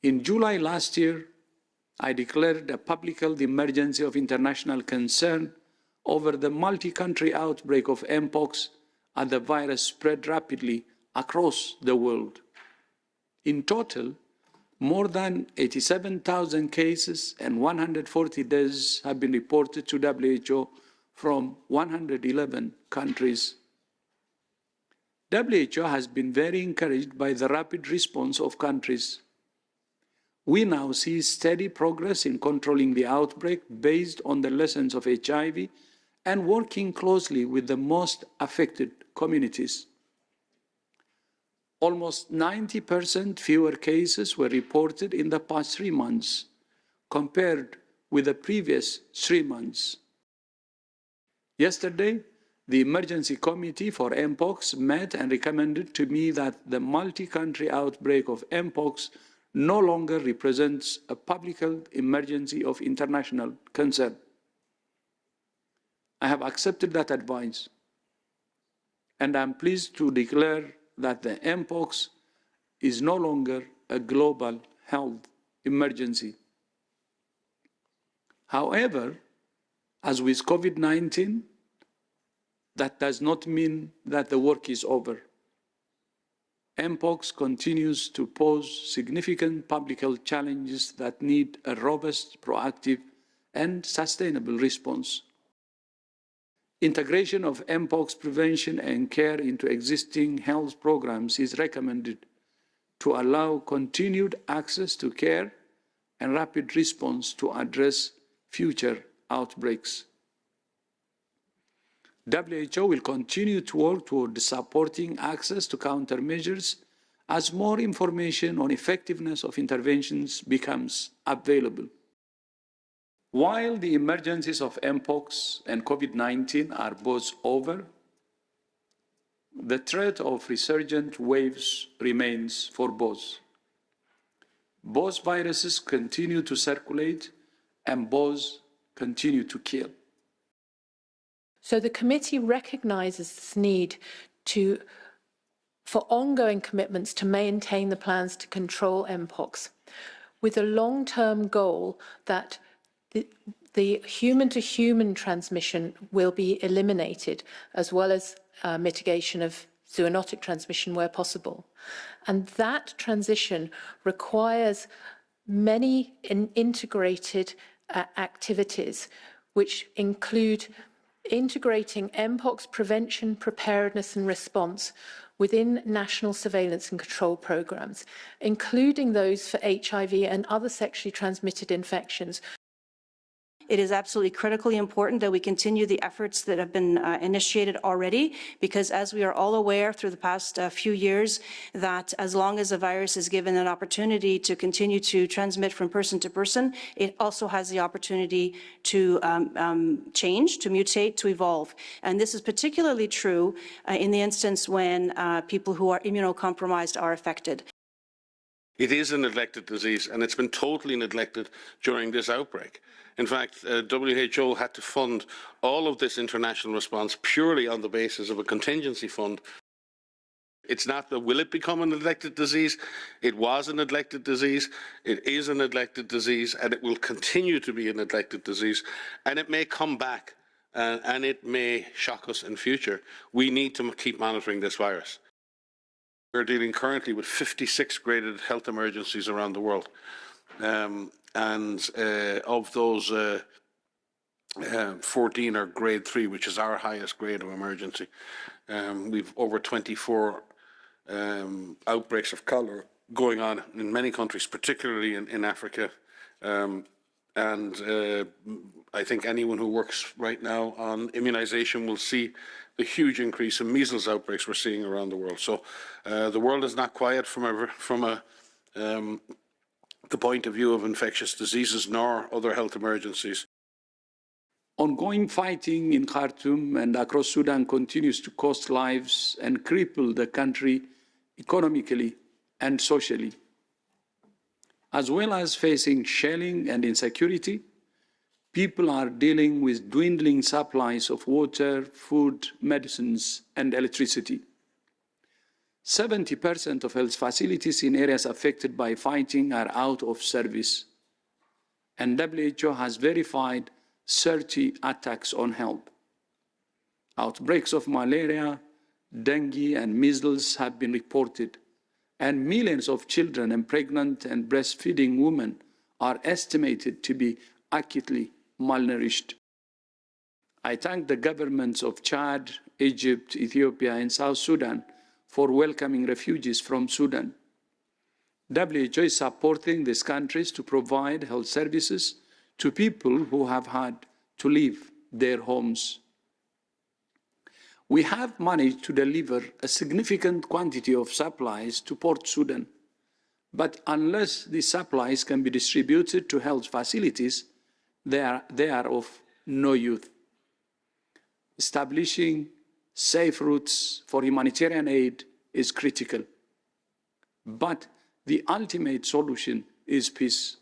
In July last year, I declared a public health emergency of international concern over the multi-country outbreak of Mpox, and the virus spread rapidly across the world. In total, more than 87,000 cases and 140 deaths have been reported to WHO from 111 countries. WHO has been very encouraged by the rapid response of countries. We now see steady progress in controlling the outbreak based on the lessons of HIV and working closely with the most affected communities. Almost 90% fewer cases were reported in the past 3 months compared with the previous 3 months. Yesterday, the Emergency Committee for Mpox met and recommended to me that the multi-country outbreak of Mpox no longer represents a public health emergency of international concern. I have accepted that advice, and I am pleased to declare that the Mpox is no longer a global health emergency. However, as with COVID-19, that does not mean that the work is over. Mpox continues to pose significant public health challenges that need a robust, proactive, and sustainable response. Integration of Mpox prevention and care into existing health programs is recommended to allow continued access to care and rapid response to address future outbreaks. WHO will continue to work toward supporting access to countermeasures as more information on effectiveness of interventions becomes available. While the emergencies of Mpox and COVID-19 are both over, the threat of resurgent waves remains for both. Both viruses continue to circulate and both continue to kill. So the committee recognises this need for ongoing commitments to maintain the plans to control Mpox, with a long-term goal that the human-to-human transmission will be eliminated, as well as mitigation of zoonotic transmission where possible. And that transition requires many integrated activities, which include integrating Mpox prevention, preparedness and response within national surveillance and control programs, including those for HIV and other sexually transmitted infections. It is absolutely critically important that we continue the efforts that have been initiated already, because as we are all aware through the past few years, that as long as a virus is given an opportunity to continue to transmit from person to person, it also has the opportunity to change, to mutate, to evolve. And this is particularly true in the instance when people who are immunocompromised are affected. It is a neglected disease, and it's been totally neglected during this outbreak. In fact, WHO had to fund all of this international response purely on the basis of a contingency fund. It's not that will it become a neglected disease? It was a neglected disease, it is a neglected disease, and it will continue to be a neglected disease, and it may come back, and it may shock us in future. We need to keep monitoring this virus. We're dealing currently with 56 graded health emergencies around the world. Of those, 14 are grade 3, which is our highest grade of emergency. We've over 24 outbreaks of cholera going on in many countries, particularly in Africa. I think anyone who works right now on immunization will see the huge increase in measles outbreaks we're seeing around the world. So the world is not quiet from the point of view of infectious diseases nor other health emergencies. Ongoing fighting in Khartoum and across Sudan continues to cost lives and cripple the country economically and socially. As well as facing shelling and insecurity, people are dealing with dwindling supplies of water, food, medicines, and electricity. 70% of health facilities in areas affected by fighting are out of service. And WHO has verified 30 attacks on health. Outbreaks of malaria, dengue, and measles have been reported, and millions of children and pregnant and breastfeeding women are estimated to be acutely malnourished. I thank the governments of Chad, Egypt, Ethiopia, and South Sudan for welcoming refugees from Sudan. WHO is supporting these countries to provide health services to people who have had to leave their homes. We have managed to deliver a significant quantity of supplies to Port Sudan, but unless these supplies can be distributed to health facilities, they are of no use. Establishing safe routes for humanitarian aid is critical, but the ultimate solution is peace.